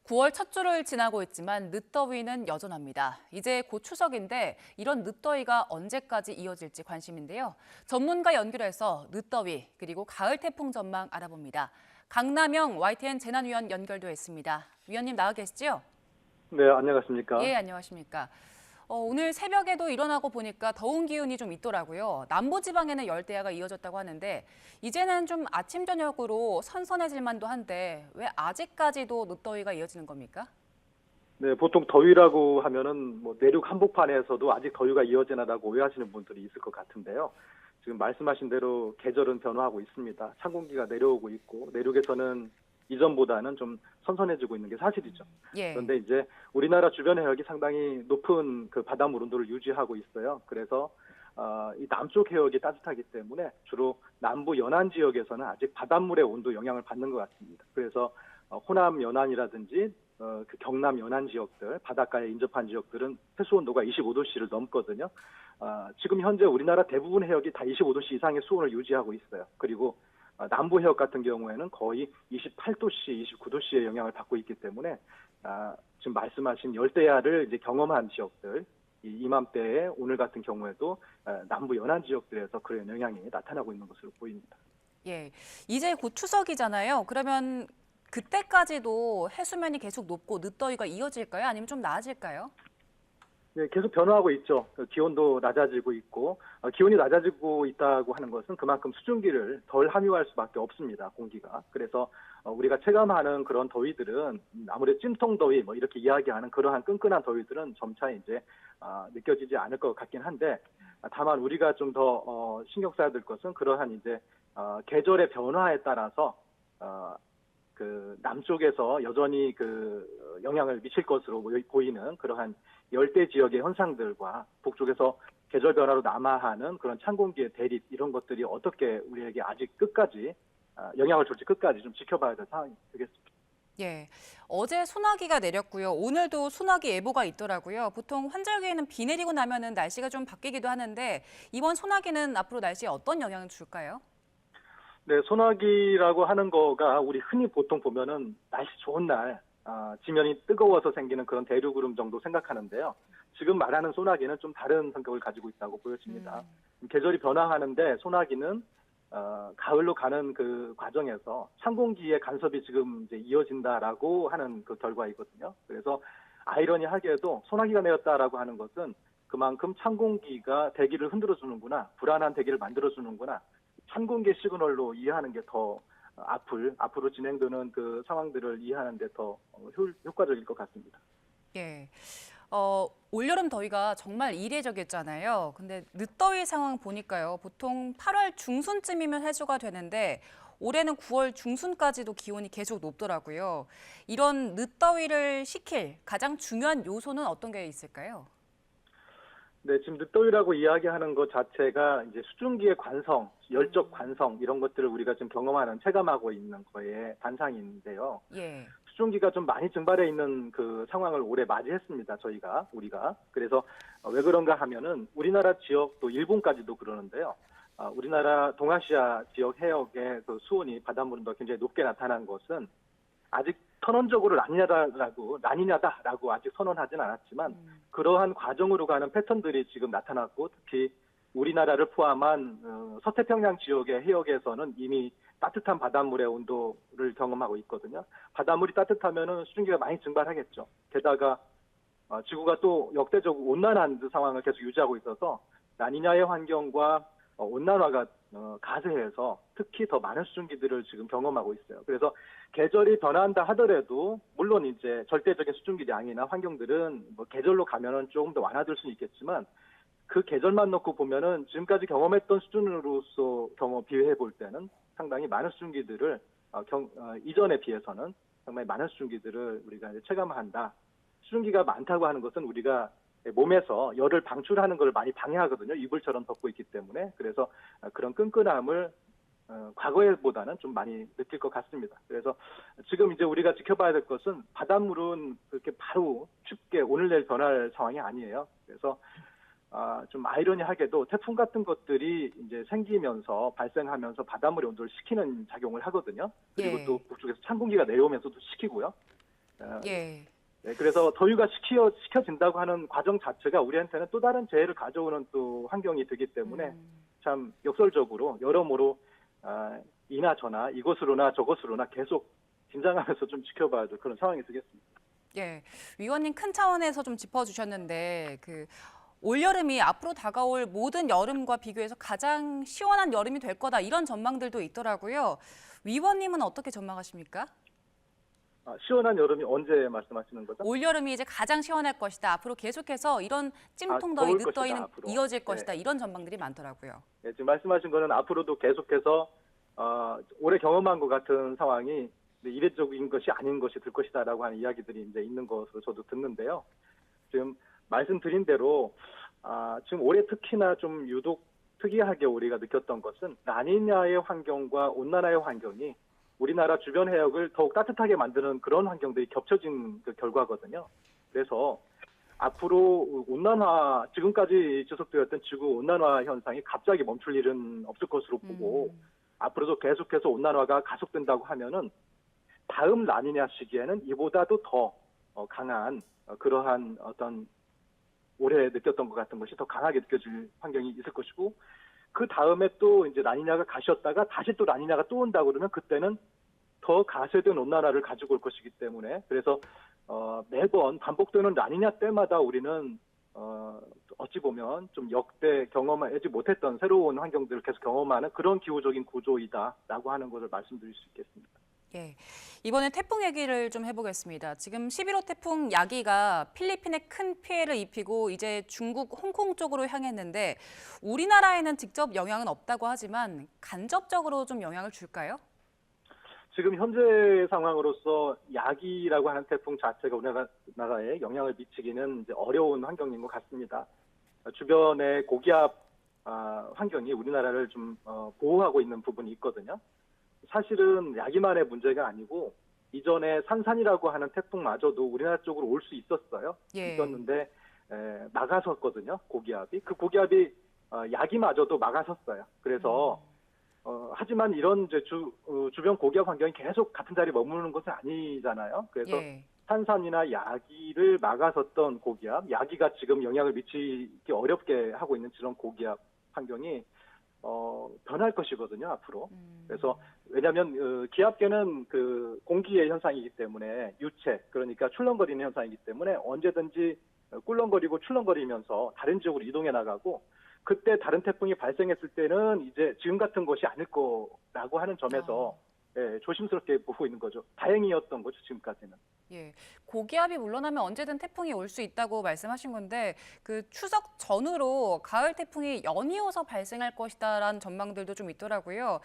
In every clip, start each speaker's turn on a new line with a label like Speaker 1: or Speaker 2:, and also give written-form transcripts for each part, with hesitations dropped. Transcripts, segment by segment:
Speaker 1: 9월 첫 주를 지나고 있지만 늦더위는 여전합니다. 이제 곧 추석인데 이런 늦더위가 언제까지 이어질지 관심인데요. 전문가 연결해서 늦더위 그리고 가을 태풍 전망 알아봅니다. 강남영 YTN 재난위원 연결도 했습니다. 위원님 나와 계시죠?
Speaker 2: 네, 안녕하십니까.
Speaker 1: 예, 안녕하십니까. 오늘 새벽에도 일어나고 보니까 더운 기운이 좀 있더라고요. 남부지방에는 열대야가 이어졌다고 하는데 이제는 좀 아침 저녁으로 선선해질 만도 한데 왜 아직까지도 늦더위가 이어지는 겁니까?
Speaker 2: 네, 보통 더위라고 하면은 내륙 한복판에서도 아직 더위가 이어지나라고 오해하시는 분들이 있을 것 같은데요. 지금 말씀하신 대로 계절은 변화하고 있습니다. 찬 공기가 내려오고 있고 내륙에서는 이전보다는 좀 선선해지고 있는 게 사실이죠.
Speaker 1: 예.
Speaker 2: 그런데 이제 우리나라 주변 해역이 상당히 높은 그 바닷물 온도를 유지하고 있어요. 그래서 이 남쪽 해역이 따뜻하기 때문에 주로 남부 연안 지역에서는 아직 바닷물의 온도 영향을 받는 것 같습니다. 그래서 호남 연안이라든지 그 경남 연안 지역들, 바닷가에 인접한 지역들은 해수 온도가 25도씨를 넘거든요. 지금 현재 우리나라 대부분 해역이 다 25도씨 이상의 수온을 유지하고 있어요. 그리고 남부 해역 같은 경우에는 거의 28도씨, 29도씨의 영향을 받고 있기 때문에 지금 말씀하신 열대야를 이제 경험한 지역들, 이맘때에 오늘 같은 경우에도 남부 연안 지역들에서 그런 영향이 나타나고 있는 것으로 보입니다.
Speaker 1: 예. 이제 곧 추석이잖아요. 그러면 그때까지도 해수면이 계속 높고 늦더위가 이어질까요? 아니면 좀 나아질까요?
Speaker 2: 네, 계속 변화하고 있죠. 기온도 낮아지고 있고, 기온이 낮아지고 있다고 하는 것은 그만큼 수증기를 덜 함유할 수밖에 없습니다, 공기가. 그래서 우리가 체감하는 그런 더위들은 아무래도 찜통더위 이렇게 이야기하는 그러한 끈끈한 더위들은 점차 이제 느껴지지 않을 것 같긴 한데, 다만 우리가 좀 더 신경 써야 될 것은 그러한 이제 계절의 변화에 따라서 그 남쪽에서 여전히 그 영향을 미칠 것으로 보이는 그러한 열대 지역의 현상들과 북쪽에서 계절 변화로 남하하는 그런 찬 공기의 대립 이런 것들이 어떻게 우리에게 아직 끝까지 영향을 줄지 끝까지 좀 지켜봐야 될 상황이 되겠습니다.
Speaker 1: 예. 어제 소나기가 내렸고요. 오늘도 소나기 예보가 있더라고요. 보통 환절기에는 비 내리고 나면은 날씨가 좀 바뀌기도 하는데 이번 소나기는 앞으로 날씨에 어떤 영향을 줄까요?
Speaker 2: 네, 소나기라고 하는 거가 우리 흔히 보통 보면은 날씨 좋은 날, 지면이 뜨거워서 생기는 그런 대류구름 정도 생각하는데요. 지금 말하는 소나기는 좀 다른 성격을 가지고 있다고 보여집니다. 계절이 변화하는데 소나기는 가을로 가는 그 과정에서 찬 공기의 간섭이 지금 이제 이어진다라고 하는 그 결과이거든요. 그래서 아이러니하게도 소나기가 내렸다라고 하는 것은 그만큼 찬 공기가 대기를 흔들어 주는구나, 불안한 대기를 만들어 주는구나. 찬 공기 시그널로 이해하는 게 더 앞으로 진행되는 그 상황들을 이해하는 데 더 효과적일 것 같습니다.
Speaker 1: 예. 올여름 더위가 정말 이례적이었잖아요. 근데 늦더위 상황 보니까요. 보통 8월 중순쯤이면 해소가 되는데 올해는 9월 중순까지도 기온이 계속 높더라고요. 이런 늦더위를 식힐 가장 중요한 요소는 어떤 게 있을까요?
Speaker 2: 네, 지금 늦더위라고 이야기하는 것 자체가 이제 수증기의 관성, 열적 관성 이런 것들을 우리가 지금 체감하고 있는 거에 반상인데요.
Speaker 1: 예.
Speaker 2: 수증기가 좀 많이 증발해 있는 그 상황을 올해 맞이했습니다. 우리가. 그래서 왜 그런가 하면은 우리나라 지역 또 일본까지도 그러는데요. 우리나라 동아시아 지역 해역의 그 수온이 바닷물 온도가 굉장히 높게 나타난 것은 아직 선언적으로 라니냐다라고 아직 선언하진 않았지만 그러한 과정으로 가는 패턴들이 지금 나타났고 특히 우리나라를 포함한 서태평양 지역의 해역에서는 이미 따뜻한 바닷물의 온도를 경험하고 있거든요. 바닷물이 따뜻하면은 수증기가 많이 증발하겠죠. 게다가 지구가 또 역대적으로 온난한 그 상황을 계속 유지하고 있어서 라니냐의 환경과 온난화가 가세해서 특히 더 많은 수증기들을 지금 경험하고 있어요. 그래서 계절이 변한다 하더라도 물론 이제 절대적인 수증기 양이나 환경들은 계절로 가면은 조금 더 완화될 수는 있겠지만 그 계절만 놓고 보면은 지금까지 경험했던 수준으로서 비교해 볼 때는 상당히 많은 수증기들을 이전에 비해서는 상당히 많은 수증기들을 우리가 이제 체감한다. 수증기가 많다고 하는 것은 우리가 몸에서 열을 방출하는 걸 많이 방해하거든요. 이불처럼 덮고 있기 때문에. 그래서 그런 끈끈함을 과거에보다는 좀 많이 느낄 것 같습니다. 그래서 지금 이제 우리가 지켜봐야 될 것은 바닷물은 그렇게 바로 춥게 오늘 내일 변할 상황이 아니에요. 그래서 좀 아이러니하게도 태풍 같은 것들이 이제 발생하면서 바닷물의 온도를 식히는 작용을 하거든요. 그리고
Speaker 1: 예.
Speaker 2: 또 북쪽에서 찬 공기가 내려오면서도 식히고요.
Speaker 1: 예.
Speaker 2: 네, 그래서 더위가 식혀진다고 하는 과정 자체가 우리한테는 또 다른 재해를 가져오는 또 환경이 되기 때문에 참 역설적으로 여러모로 이나 저나 이것으로나 저것으로나 계속 긴장하면서 좀 지켜봐야 될 그런 상황이 되겠습니다.
Speaker 1: 예. 위원님 큰 차원에서 좀 짚어주셨는데 올여름이 앞으로 다가올 모든 여름과 비교해서 가장 시원한 여름이 될 거다 이런 전망들도 있더라고요. 위원님은 어떻게 전망하십니까?
Speaker 2: 시원한 여름이 언제 말씀하시는 거죠?
Speaker 1: 올여름이 이제 가장 시원할 것이다. 앞으로 계속해서 이런 찜통 더위,
Speaker 2: 더울 것이다,
Speaker 1: 늦더위는
Speaker 2: 앞으로.
Speaker 1: 이어질 것이다.
Speaker 2: 네.
Speaker 1: 이런 전망들이 많더라고요.
Speaker 2: 네, 지금 말씀하신 거는 앞으로도 계속해서 올해 경험한 것 같은 상황이 이례적인 것이 아닌 것이 될 것이다라고 하는 이야기들이 이제 있는 것으로 저도 듣는데요. 지금 말씀드린 대로 지금 올해 특히나 좀 유독 특이하게 우리가 느꼈던 것은 라니냐의 환경과 온난화의 환경이 우리나라 주변 해역을 더욱 따뜻하게 만드는 그런 환경들이 겹쳐진 그 결과거든요. 그래서 앞으로 온난화, 지금까지 지속되었던 지구 온난화 현상이 갑자기 멈출 일은 없을 것으로 보고 앞으로도 계속해서 온난화가 가속된다고 하면은 다음 라니냐 시기에는 이보다도 더 강한 그러한 어떤 올해 느꼈던 것 같은 것이 더 강하게 느껴질 환경이 있을 것이고 그 다음에 또 이제 라니냐가 가셨다가 다시 또 라니냐가 또 온다 그러면 그때는 더 가세된 온난화를 가지고 올 것이기 때문에 그래서 매번 반복되는 라니냐 때마다 우리는 어찌 보면 좀 역대 경험하지 못했던 새로운 환경들을 계속 경험하는 그런 기후적인 구조이다라고 하는 것을 말씀드릴 수 있겠습니다.
Speaker 1: 예, 이번에 태풍 얘기를 좀 해보겠습니다. 지금 11호 태풍 야기가 필리핀에 큰 피해를 입히고 이제 중국, 홍콩 쪽으로 향했는데 우리나라에는 직접 영향은 없다고 하지만 간접적으로 좀 영향을 줄까요?
Speaker 2: 지금 현재 상황으로서 야기라고 하는 태풍 자체가 우리나라에 영향을 미치기는 이제 어려운 환경인 것 같습니다. 주변의 고기압 환경이 우리나라를 좀 보호하고 있는 부분이 있거든요. 사실은 야기만의 문제가 아니고 이전에 산산이라고 하는 태풍마저도 우리나라 쪽으로 올 수 있었어요.
Speaker 1: 예.
Speaker 2: 있었는데 막아섰거든요. 고기압이. 그 고기압이 야기마저도 막아섰어요. 그래서 하지만 이런 이제 주변 고기압 환경이 계속 같은 자리에 머무르는 것은 아니잖아요. 그래서
Speaker 1: 예.
Speaker 2: 산산이나 야기를 막아섰던 고기압, 야기가 지금 영향을 미치기 어렵게 하고 있는 그런 고기압 환경이 변할 것이거든요, 앞으로. 그래서 왜냐하면 기압계는 그 공기의 현상이기 때문에 유체, 그러니까 출렁거리는 현상이기 때문에 언제든지 꿀렁거리고 출렁거리면서 다른 지역으로 이동해 나가고 그때 다른 태풍이 발생했을 때는 이제 지금 같은 것이 아닐 거라고 하는 점에서 조심스럽게 보고 있는 거죠. 다행이었던 거죠, 지금까지는.
Speaker 1: 예, 고기압이 물러나면 언제든 태풍이 올 수 있다고 말씀하신 건데 그 추석 전후로 가을 태풍이 연이어서 발생할 것이다라는 전망들도 좀 있더라고요.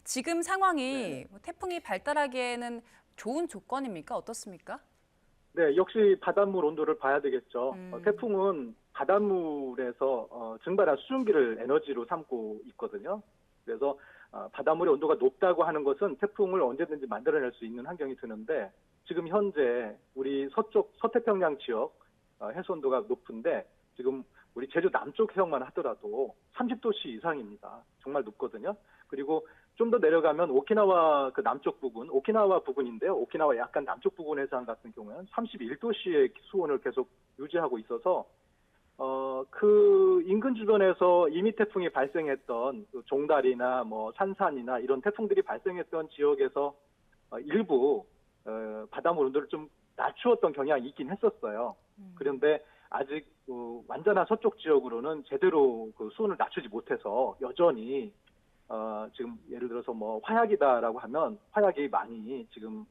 Speaker 1: 지금 상황이 태풍이 발달하기에는 좋은 조건입니까? 어떻습니까?
Speaker 2: 네, 역시 바닷물 온도를 봐야 되겠죠. 태풍은 바닷물에서 증발한 수증기를 에너지로 삼고 있거든요. 그래서 바닷물의 온도가 높다고 하는 것은 태풍을 언제든지 만들어낼 수 있는 환경이 되는데 지금 현재 우리 서태평양 지역 해수 온도가 높은데 지금 우리 제주 남쪽 해역만 하더라도 30도씨 이상입니다. 정말 높거든요. 그리고 좀 더 내려가면 오키나와 그 남쪽 부근, 오키나와 부근인데요. 오키나와 약간 남쪽 부근 해상 같은 경우는 31도씨의 수온을 계속 유지하고 있어서 그 인근 주변에서 이미 태풍이 발생했던 그 종달이나 뭐 산산이나 이런 태풍들이 발생했던 지역에서 일부 바닷물 온도를 좀 낮추었던 경향이 있긴 했었어요. 그런데 아직 완전한 서쪽 지역으로는 제대로 그 수온을 낮추지 못해서 여전히 지금 예를 들어서 뭐 화약이다라고 하면 화약이 많이 지금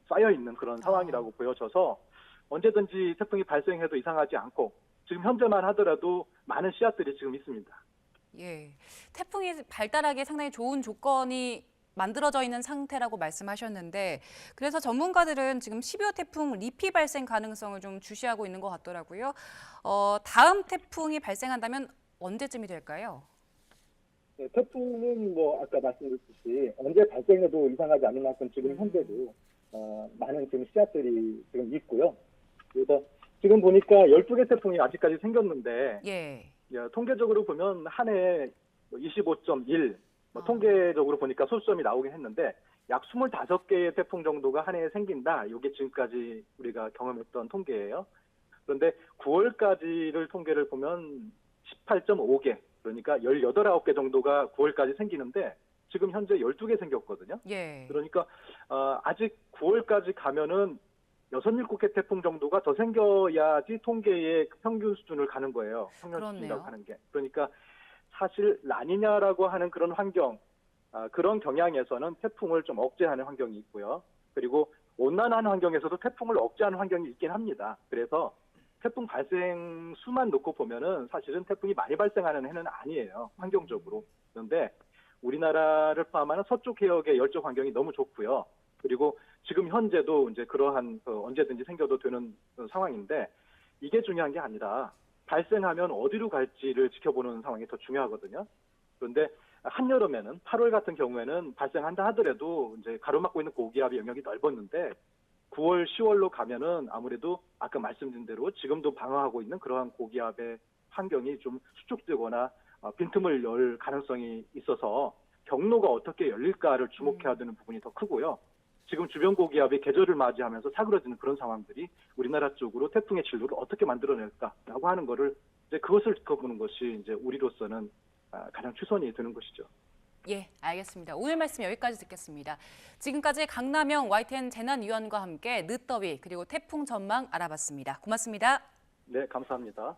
Speaker 2: 쌓여 있는 그런 상황이라고 보여져서 언제든지 태풍이 발생해도 이상하지 않고 지금 현재만 하더라도 많은 씨앗들이 지금 있습니다.
Speaker 1: 예, 태풍이 발달하기 상당히 좋은 조건이 만들어져 있는 상태라고 말씀하셨는데 그래서 전문가들은 지금 12호 태풍 리피 발생 가능성을 좀 주시하고 있는 것 같더라고요. 다음 태풍이 발생한다면 언제쯤이 될까요?
Speaker 2: 네, 태풍은 뭐 아까 말씀드렸듯이 언제 발생해도 이상하지 않을 만큼 지금 현재도 많은 지금 씨앗들이 지금 있고요. 그래서 지금 보니까 12개 태풍이 아직까지 생겼는데
Speaker 1: 예.
Speaker 2: 통계적으로 보면 한 해 25.1 통계적으로 보니까 소수점이 나오긴 했는데 약 25개의 태풍 정도가 한 해에 생긴다. 이게 지금까지 우리가 경험했던 통계예요. 그런데 9월까지를 통계를 보면 18.5개, 그러니까 18, 9개 정도가 9월까지 생기는데 지금 현재 12개 생겼거든요.
Speaker 1: 예.
Speaker 2: 그러니까 아직 9월까지 가면은 6, 7개 태풍 정도가 더 생겨야지 통계의 평균 수준을 가는 거예요. 평균
Speaker 1: 그렇네요.
Speaker 2: 수준이라고 하는 게. 그러니까 사실 라니냐라고 하는 그런 환경, 그런 경향에서는 태풍을 좀 억제하는 환경이 있고요. 그리고 온난한 환경에서도 태풍을 억제하는 환경이 있긴 합니다. 그래서 태풍 발생 수만 놓고 보면은 사실은 태풍이 많이 발생하는 해는 아니에요. 환경적으로. 그런데 우리나라를 포함하는 서쪽 해역의 열적 환경이 너무 좋고요. 그리고 지금 현재도 이제 그러한 언제든지 생겨도 되는 상황인데 이게 중요한 게 아니라 발생하면 어디로 갈지를 지켜보는 상황이 더 중요하거든요. 그런데 한여름에는 8월 같은 경우에는 발생한다 하더라도 이제 가로막고 있는 고기압의 영역이 넓었는데 9월, 10월로 가면은 아무래도 아까 말씀드린 대로 지금도 방어하고 있는 그러한 고기압의 환경이 좀 수축되거나 빈틈을 열 가능성이 있어서 경로가 어떻게 열릴까를 주목해야 되는 부분이 더 크고요. 지금 주변 고기압이 계절을 맞이하면서 사그러지는 그런 상황들이 우리나라 쪽으로 태풍의 진로를 어떻게 만들어낼까라고 하는 거를 이제 그것을 지켜보는 것이 이제 우리로서는 가장 최선이 되는 것이죠.
Speaker 1: 예, 알겠습니다. 오늘 말씀 여기까지 듣겠습니다. 지금까지 강남영 YTN 재난위원과 함께 늦더위 그리고 태풍 전망 알아봤습니다. 고맙습니다.
Speaker 2: 네, 감사합니다.